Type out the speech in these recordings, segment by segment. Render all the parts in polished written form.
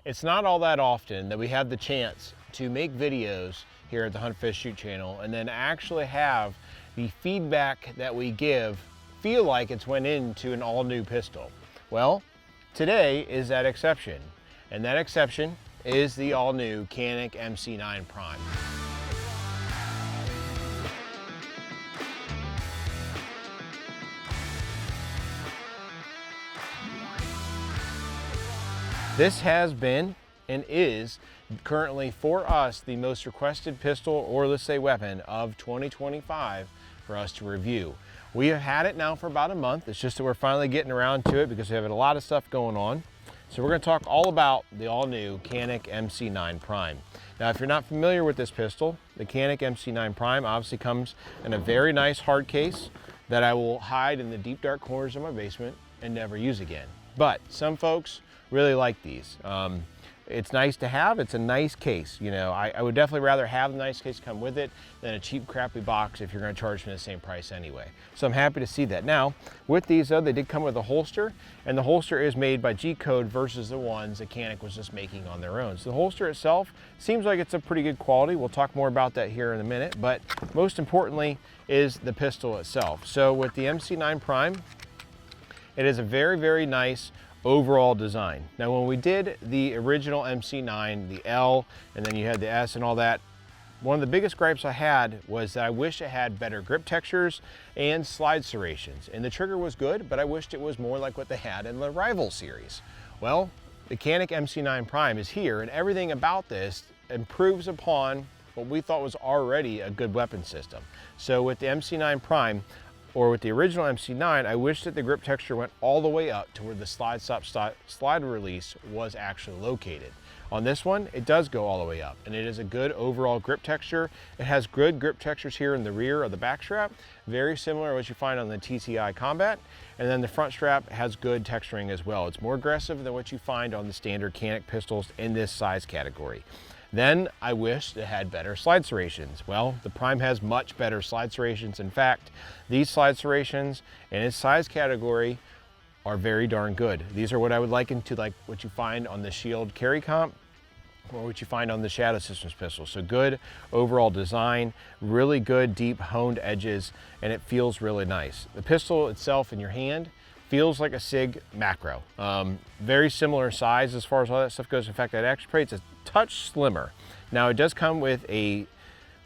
It's not all that often that we have the chance to make videos here at the Hunt Fish Shoot channel and then actually have the feedback that we give feel like it's went into an all new pistol. Well, today is that exception, and that exception is the all new Canik MC9 Prime. This has been and is currently for us the most requested pistol, or let's say weapon, of 2025 for us to review. We have had it now for about a month. It's just that we're finally getting around to it because we have a lot of stuff going on. So we're going to talk all about the all-new Canik MC9 Prime. Now, if you're not familiar with this pistol, the Canik MC9 Prime obviously comes in a very nice hard case that I will hide in the deep dark corners of my basement and never use again. But some folks really like these. It's nice to have. It's a nice case. You know, I would definitely rather have the nice case come with it than a cheap, crappy box if you're going to charge me the same price anyway. So I'm happy to see that. Now, with these though, they did come with a holster, and the holster is made by G-Code versus the ones that Canik was just making on their own. So the holster itself seems like it's a pretty good quality. We'll talk more about that here in a minute, but most importantly is the pistol itself. So with the MC9 Prime, it is a very, very nice overall design. Now, when we did the original MC9, the L, and then you had the S and all that, one of the biggest gripes I had was that I wish it had better grip textures and slide serrations. And the trigger was good, but I wished it was more like what they had in the Rival series. Well, the Canik MC9 Prime is here, and everything about this improves upon what we thought was already a good weapon system. So with the MC9 Prime, or with the original MC9, I wish that the grip texture went all the way up to where the slide release was actually located. On this one, it does go all the way up, and it is a good overall grip texture. It has good grip textures here in the rear of the back strap, very similar to what you find on the TCI Combat, and then the front strap has good texturing as well. It's more aggressive than what you find on the standard Canik pistols in this size category. Then I wish it had better slide serrations. Well, the Prime has much better slide serrations. In fact, these slide serrations in its size category are very darn good. These are what I would liken to like what you find on the Shield Carry Comp or what you find on the Shadow Systems pistol. So good overall design, really good deep honed edges, and it feels really nice. The pistol itself in your hand feels like a SIG macro. Very similar size as far as all that stuff goes. In fact, that actually it's a touch slimmer. Now it does come with a,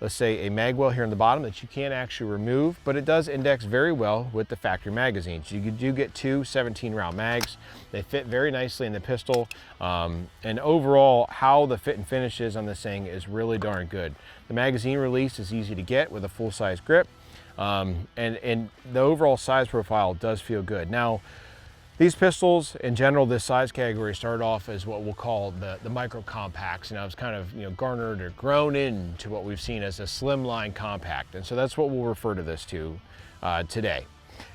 let's say, a mag well here on the bottom that you can't actually remove, but it does index very well with the factory magazines. You do get two 17-round mags. They fit very nicely in the pistol, and overall how the fit and finish is on this thing is really darn good. The magazine release is easy to get with a full-size grip. And the overall size profile does feel good. Now, these pistols in general, this size category started off as what we'll call the micro compacts, and it's kind of, you know, garnered or grown into what we've seen as a slimline compact, and so that's what we'll refer to this to today.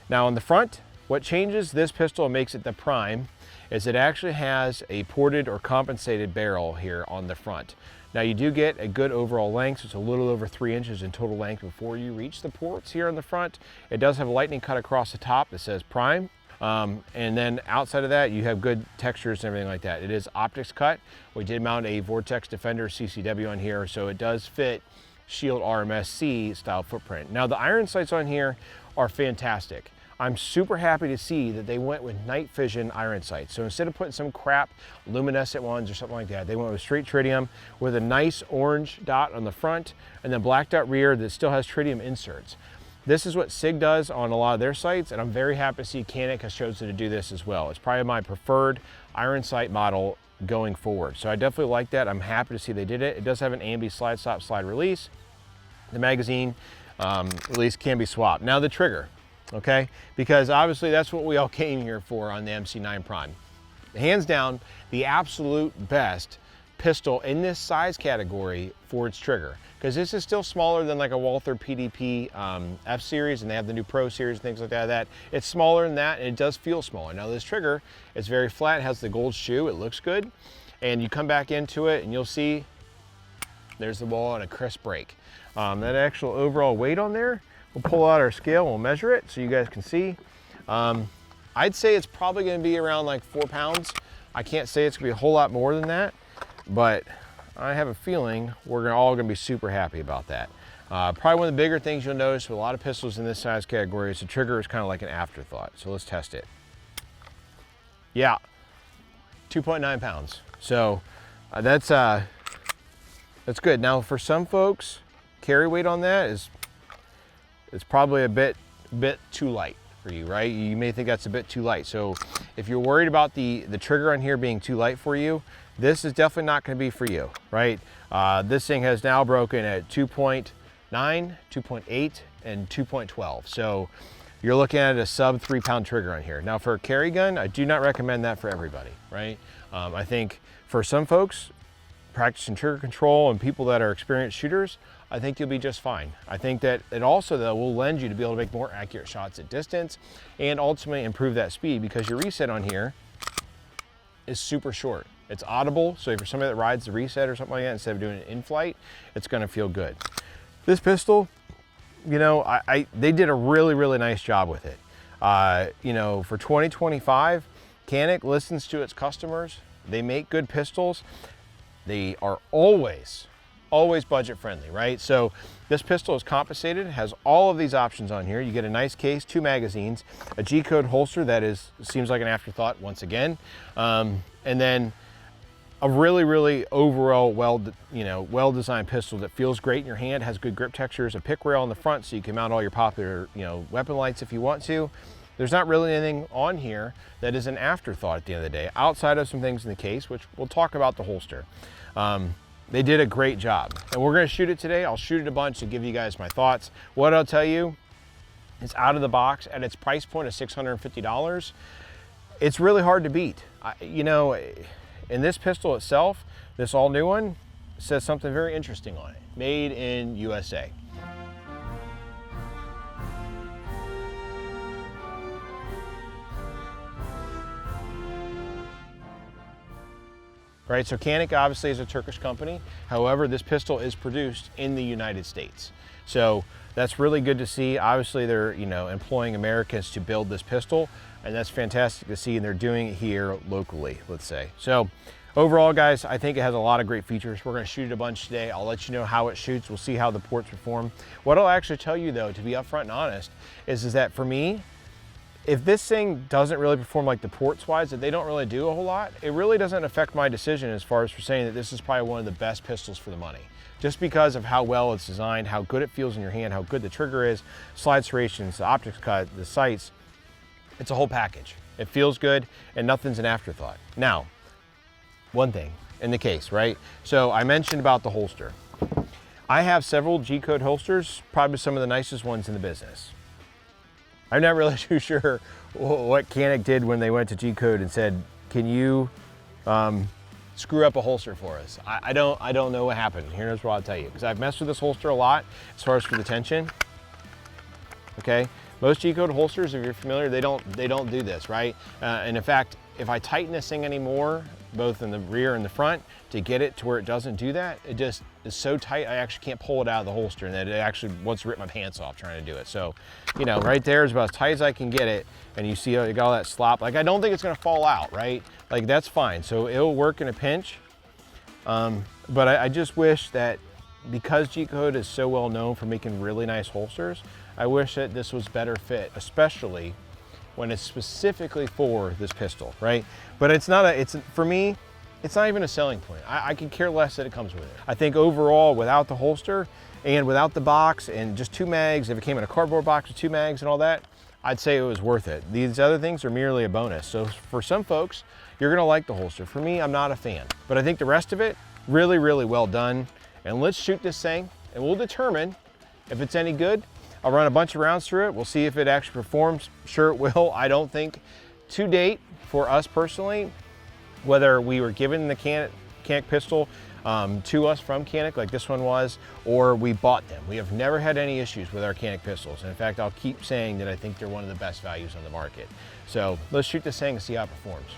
Now on the front, what changes this pistol and makes it the Prime is it actually has a ported or compensated barrel here on the front. Now you do get a good overall length, so it's a little over 3 inches in total length before you reach the ports here on the front. It does have a lightning cut across the top that says Prime, and then outside of that you have good textures and everything like that. It is optics cut. We did mount a Vortex Defender CCW on here, so it does fit Shield RMSC style footprint. Now the iron sights on here are fantastic. I'm super happy to see that they went with night vision iron sights. So instead of putting some crap luminescent ones or something like that, they went with straight tritium with a nice orange dot on the front and then black dot rear that still has tritium inserts. This is what SIG does on a lot of their sights, and I'm very happy to see Canik has chosen to do this as well. It's probably my preferred iron sight model going forward. So I definitely like that. I'm happy to see they did it. It does have an ambi slide stop slide release. The magazine release can be swapped. Now the trigger. Okay, because obviously that's what we all came here for on the MC9 Prime. Hands down, the absolute best pistol in this size category for its trigger, because this is still smaller than like a Walther PDP F series, and they have the new Pro series and things like that. It's smaller than that, and it does feel smaller. Now this trigger is very flat, it has the gold shoe, it looks good, and you come back into it and you'll see there's the ball and a crisp break. That actual overall weight on there, we'll pull out our scale, we'll measure it so you guys can see. I'd say it's probably going to be around like 4 pounds. I can't say it's gonna be a whole lot more than that, but I have a feeling we're all gonna be super happy about that. Probably one of the bigger things you'll notice with a lot of pistols in this size category is the trigger is kind of like an afterthought. So let's test it. Yeah, 2.9 pounds. So that's good. Now for some folks, carry weight on that is probably a bit too light for you, right? You may think that's a bit too light. So if you're worried about the trigger on here being too light for you, this is definitely not going to be for you, right? This thing has now broken at 2.9, 2.8, and 2.12. So you're looking at a sub 3 pound trigger on here. Now for a carry gun, I do not recommend that for everybody, right? I think for some folks, practicing trigger control and people that are experienced shooters, I think you'll be just fine. I think that it also though will lend you to be able to make more accurate shots at distance and ultimately improve that speed, because your reset on here is super short. It's audible, so if you're somebody that rides the reset or something like that, instead of doing it in flight, it's gonna feel good. This pistol, you know, they did a really nice job with it. You know, for 2025, Canik listens to its customers. They make good pistols. They are always budget friendly, right? So this pistol is compensated, has all of these options on here. You get a nice case, 2 magazines, a G-code holster that seems like an afterthought once again, and then a really overall well-designed pistol that feels great in your hand, has good grip textures, a pick rail on the front so you can mount all your popular weapon lights if you want to. There's not really anything on here that is an afterthought at the end of the day, outside of some things in the case, which we'll talk about the holster. They did a great job, and we're gonna shoot it today. I'll shoot it a bunch to give you guys my thoughts. What I'll tell you, it's out of the box at its price point of $650. It's really hard to beat. In this pistol itself, this all new one says something very interesting on it. Made in USA. Right, so Canik obviously is a Turkish company. However, this pistol is produced in the United States. So that's really good to see. Obviously they're employing Americans to build this pistol, and that's fantastic to see, and they're doing it here locally, let's say. So overall, guys, I think it has a lot of great features. We're gonna shoot it a bunch today. I'll let you know how it shoots. We'll see how the ports perform. What I'll actually tell you though, to be upfront and honest, is that for me, if this thing doesn't really perform like the ports wise, that they don't really do a whole lot, it really doesn't affect my decision as far as for saying that this is probably one of the best pistols for the money. Just because of how well it's designed, how good it feels in your hand, how good the trigger is, slide serrations, the optics cut, the sights, it's a whole package. It feels good and nothing's an afterthought. Now, one thing in the case, right? So I mentioned about the holster. I have several G-code holsters, probably some of the nicest ones in the business. I'm not really too sure what Canik did when they went to G-code and said, can you screw up a holster for us? I don't know what happened. Here's what I'll tell you, because I've messed with this holster a lot as far as for the tension. Okay, most G-code holsters, if you're familiar, they don't do this, right? And in fact, if I tighten this thing anymore, both in the rear and the front, to get it to where it doesn't do that, it just is so tight I actually can't pull it out of the holster, and it actually wants to rip my pants off trying to do it. So, right there is about as tight as I can get it, and you see how you got all that slop. Like, I don't think it's gonna fall out, right? Like, that's fine. So it'll work in a pinch. But I just wish that, because G-code is so well known for making really nice holsters, I wish that this was better fit, especially when it's specifically for this pistol, right? But for me, it's not even a selling point. I could care less that it comes with it. I think overall, without the holster and without the box and just 2 mags, if it came in a cardboard box with 2 mags and all that, I'd say it was worth it. These other things are merely a bonus. So for some folks, you're gonna like the holster. For me, I'm not a fan. But I think the rest of it, really well done. And let's shoot this thing, and we'll determine if it's any good. I'll run a bunch of rounds through it. We'll see if it actually performs. Sure it will. I don't think, to date, for us personally, whether we were given the Canik pistol to us from Canik, like this one was, or we bought them, we have never had any issues with our Canik pistols. And in fact, I'll keep saying that I think they're one of the best values on the market. So let's shoot this thing and see how it performs.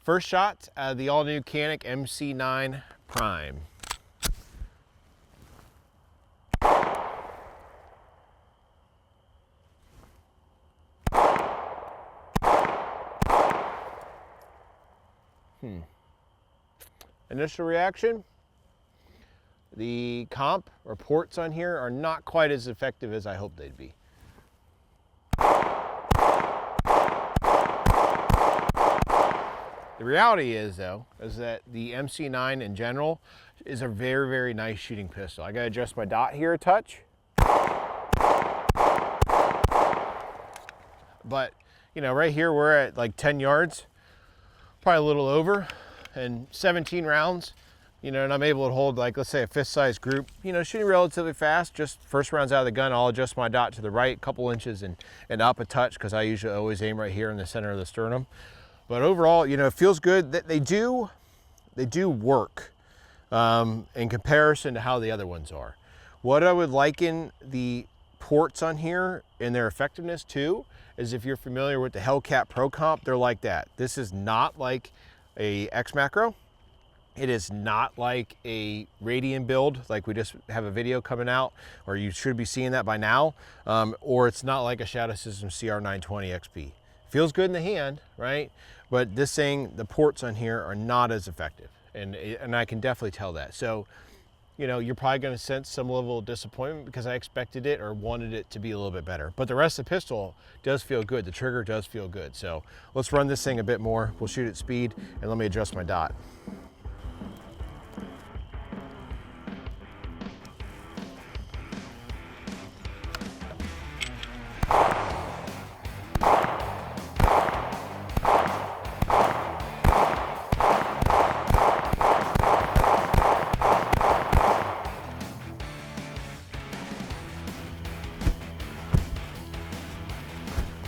First shot, the all-new Canik MC9 Prime. Initial reaction, the comp or ports on here are not quite as effective as I hoped they'd be. The reality is though, is that the MC9 in general is a very, very nice shooting pistol. I gotta adjust my dot here a touch. But, you know, right here we're at like 10 yards, probably a little over, and 17 rounds, you know, and I'm able to hold like, let's say a fist-sized group, you know, shooting relatively fast. Just first rounds out of the gun, I'll adjust my dot to the right, couple inches and up a touch, because I usually always aim right here in the center of the sternum. But overall, you know, it feels good. That they do work in comparison to how the other ones are. What I would liken the ports on here and their effectiveness to is, if you're familiar with the Hellcat Pro Comp, they're like that. This is not like a X Macro. It is not like a Radian build, like we just have a video coming out, or you should be seeing that by now. Or it's not like a Shadow System CR920 XP. Feels good in the hand, right? But this thing, the ports on here are not as effective. And I can definitely tell that. So, you know, you're probably gonna sense some level of disappointment because I expected it or wanted it to be a little bit better. But the rest of the pistol does feel good. The trigger does feel good. So let's run this thing a bit more. We'll shoot at speed, and let me adjust my dot.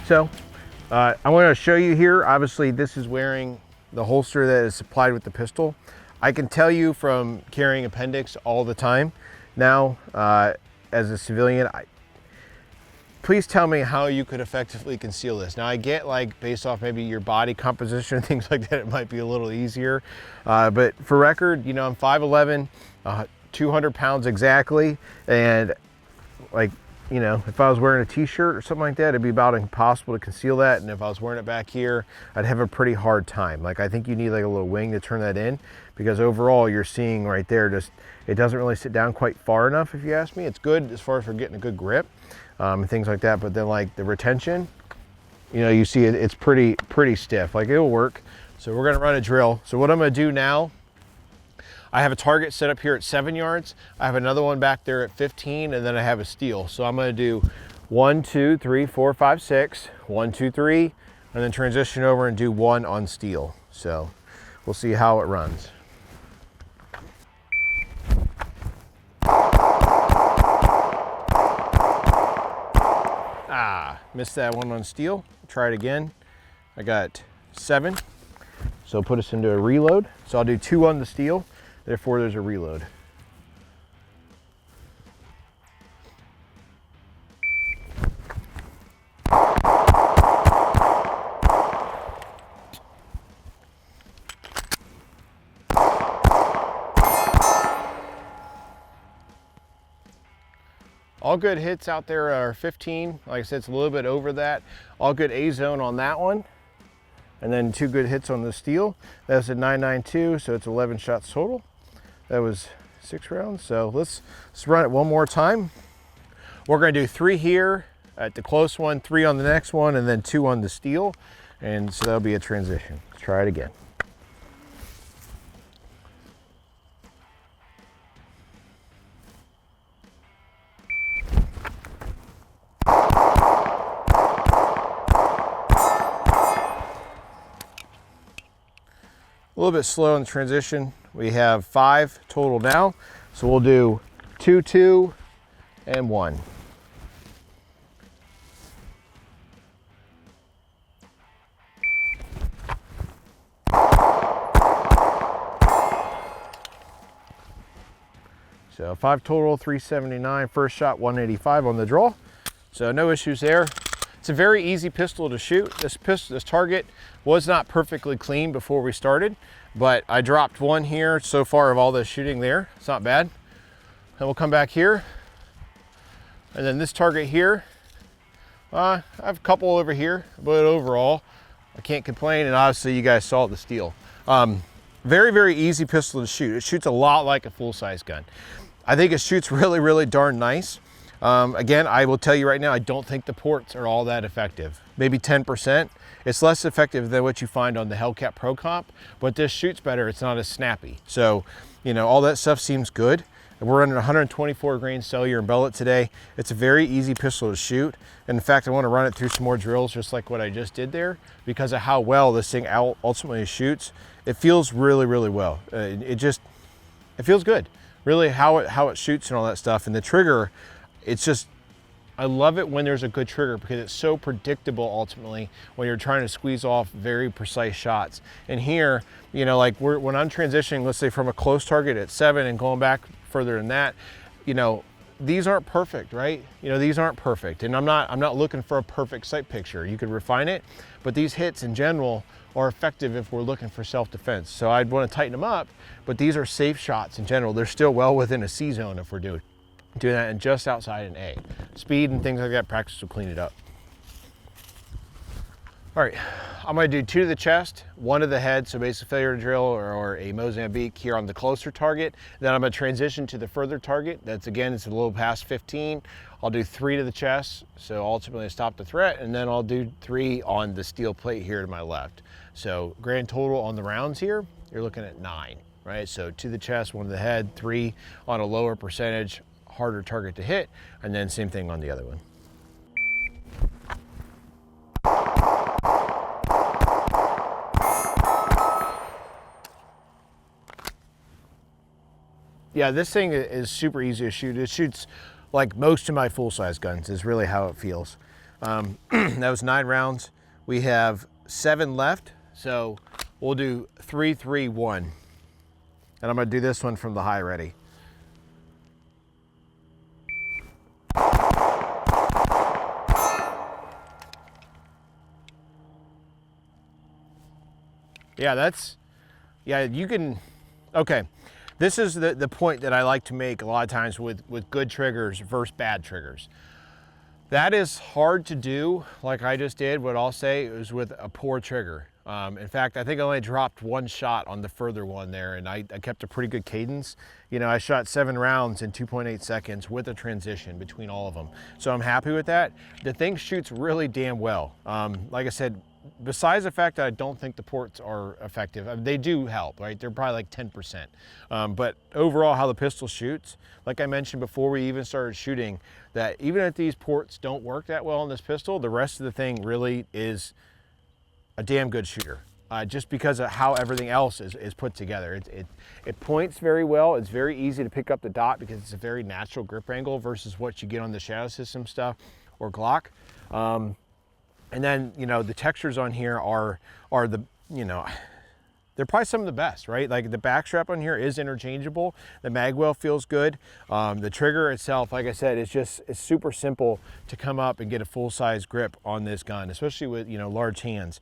So I want to show you here, obviously this is wearing the holster that is supplied with the pistol. I can tell you from carrying appendix all the time now, as a civilian, please tell me how you could effectively conceal this. Now I get, like, based off maybe your body composition and things like that, it might be a little easier. But for record, you know, I'm 5'11", 200 pounds exactly. And like, you know, if I was wearing a t-shirt or something like that, it'd be about impossible to conceal that. And if I was wearing it back here, I'd have a pretty hard time. Like, I think you need like a little wing to turn that in, because overall you're seeing right there, just, it doesn't really sit down quite far enough, if you ask me. It's good as far as for getting a good grip, and things like that. But then like the retention, you know, you see it's pretty stiff. Like, it'll work. So we're gonna run a drill. So what I'm gonna do now, I have a target set up here at 7 yards. I have another one back there at 15, and then I have a steel. So I'm gonna do 1, 2, 3, 4, 5, 6, 1, 2, 3, and then transition over and do 1 on steel. So we'll see how it runs. Missed that 1 on steel. Try it again. I got 7. So put us into a reload. So I'll do 2 on the steel. Therefore, there's a reload. All good hits out there are 15. Like I said, it's a little bit over that. All good A zone on that one. And then 2 good hits on the steel. That's a 992, so it's 11 shots total. That was 6 rounds. So let's run it one more time. We're gonna do 3 here at the close one, 3 on the next one, and then 2 on the steel. And so that'll be a transition. Let's try it again. A little bit slow in the transition. We have 5 total now. So we'll do 2, 2, and 1. So 5 total, 379. First shot, 185 on the draw. So no issues there. It's a very easy pistol to shoot. This target was not perfectly clean before we started, but I dropped 1 here so far of all this shooting there. It's not bad. And we'll come back here. And then this target here, I have a couple over here, but overall, I can't complain. And obviously you guys saw the steel. Very, very easy pistol to shoot. It shoots a lot like a full-size gun. I think it shoots really, really darn nice. Again, I will tell you right now, I don't think the ports are all that effective. Maybe 10%. It's less effective than what you find on the Hellcat Pro Comp, but this shoots better. It's not as snappy. So, you know, all that stuff seems good. We're running 124 grain cellular and bellet today. It's a very easy pistol to shoot. And in fact, I want to run it through some more drills, just like what I just did there, because of how well this thing ultimately shoots. It feels really, really well. It feels good. Really, how it shoots and all that stuff. And the trigger, it's just, I love it when there's a good trigger because it's so predictable ultimately when you're trying to squeeze off very precise shots. And here, you know, like when I'm transitioning, let's say from a close target at 7 and going back further than that, you know, these aren't perfect, right? You know, these aren't perfect. And I'm not looking for a perfect sight picture. You could refine it, but these hits in general are effective if we're looking for self-defense. So I'd want to tighten them up, but these are safe shots in general. They're still well within a C zone if we're doing that, and just outside an A. Speed and things like that, practice will clean it up. All right, I'm gonna do 2 to the chest, 1 to the head, so basically failure to drill or a Mozambique here on the closer target. Then I'm gonna transition to the further target. That's again, it's a little past 15. I'll do 3 to the chest, so ultimately stop the threat, and then I'll do 3 on the steel plate here to my left. So grand total on the rounds here, you're looking at 9, right? So 2 to the chest, 1 to the head, 3 on a lower percentage, harder target to hit, and then same thing on the other one. Yeah, this thing is super easy to shoot. It shoots like most of my full-size guns is really how it feels. That was 9 rounds. We have 7 left, so we'll do 3, 3, 1. And I'm gonna do this one from the high ready. Yeah, you can, okay. This is the point that I like to make a lot of times with good triggers versus bad triggers. That is hard to do, like I just did. What I'll say is with a poor trigger. In fact, I think I only dropped 1 shot on the further one there, and I kept a pretty good cadence. You know, I shot 7 rounds in 2.8 seconds with a transition between all of them. So I'm happy with that. The thing shoots really damn well. Like I said, besides the fact that I don't think the ports are effective, I mean, they do help, right? They're probably like 10%. But overall, how the pistol shoots, like I mentioned before we even started shooting, that even if these ports don't work that well on this pistol, the rest of the thing really is a damn good shooter. Just because of how everything else is put together. It points very well. It's very easy to pick up the dot because it's a very natural grip angle versus what you get on the Shadow System stuff or Glock. And then, you know, the textures on here are the, you know, they're probably some of the best, right? Like the back strap on here is interchangeable. The magwell feels good. The trigger itself, like I said, it's super simple to come up and get a full-size grip on this gun, especially with, you know, large hands.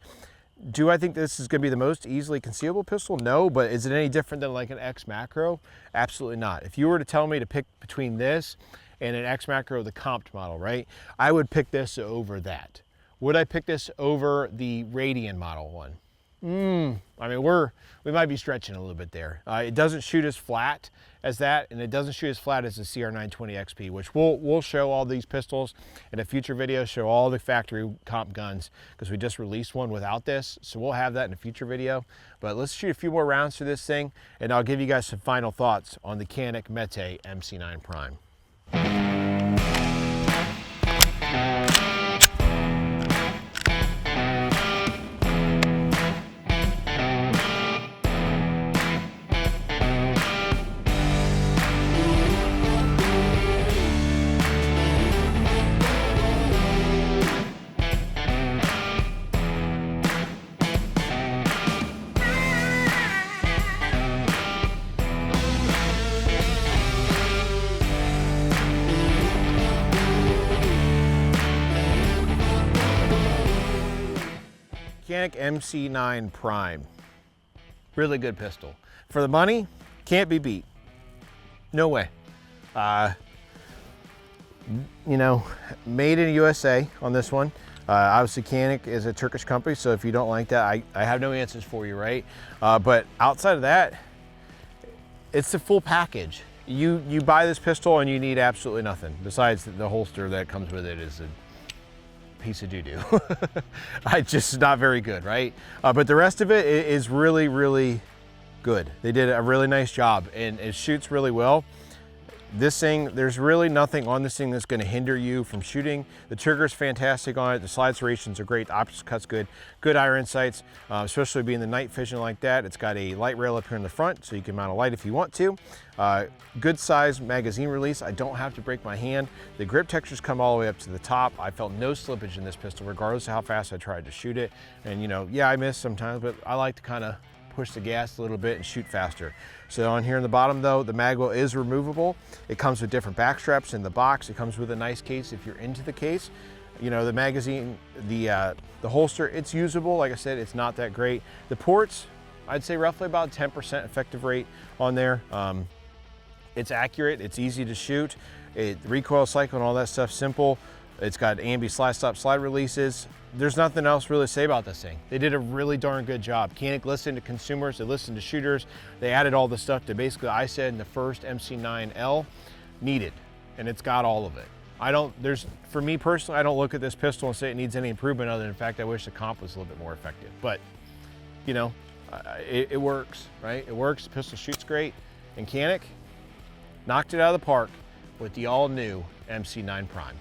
Do I think this is gonna be the most easily concealable pistol? No, but is it any different than like an X Macro? Absolutely not. If you were to tell me to pick between this and an X Macro, the comped model, right? I would pick this over that. Would I pick this over the Radian model one? I mean, we might be stretching a little bit there. It doesn't shoot as flat as that, and it doesn't shoot as flat as the CR920 XP, which we'll show all these pistols in a future video, show all the factory comp guns, because we just released one without this, so we'll have that in a future video. But let's shoot a few more rounds through this thing, and I'll give you guys some final thoughts on the Canik MC9 Prime. Canik MC9 Prime. Really good pistol. For the money, can't be beat. No way. You know, made in USA on this one. Obviously Canik is a Turkish company, so if you don't like that, I have no answers for you, right? But outside of that, it's the full package. You buy this pistol and you need absolutely nothing besides the holster that comes with it is a piece of doo-doo. It's just not very good, right? But the rest of it is really, really good. They did a really nice job and it shoots really well. This thing, there's really nothing on this thing that's going to hinder you from shooting. The trigger's fantastic on it. The slide serrations are great. The optics cut's good. Good IR sights, especially being the night vision like that. It's got a light rail up here in the front, so you can mount a light if you want to. Good size magazine release. I don't have to break my hand. The grip textures come all the way up to the top. I felt no slippage in this pistol, regardless of how fast I tried to shoot it. And you know, yeah, I miss sometimes, but I like to kind of push the gas a little bit and shoot faster. So on here in the bottom though, the mag well is removable. It comes with different back straps in the box. It comes with a nice case if you're into the case. You know, the magazine, the holster, it's usable. Like I said, it's not that great. The ports, I'd say roughly about 10% effective rate on there. It's accurate, it's easy to shoot. Recoil cycle and all that stuff, simple. It's got ambi slide stop slide releases. There's nothing else really to say about this thing. They did a really darn good job. Canik listened to consumers, they listened to shooters. They added all the stuff that basically I said in the first MC9L needed, and it's got all of it. For me personally, I don't look at this pistol and say it needs any improvement other than the fact I wish the comp was a little bit more effective. But, you know, it works, right? It works, the pistol shoots great, and Canik knocked it out of the park with the all-new MC9 Prime.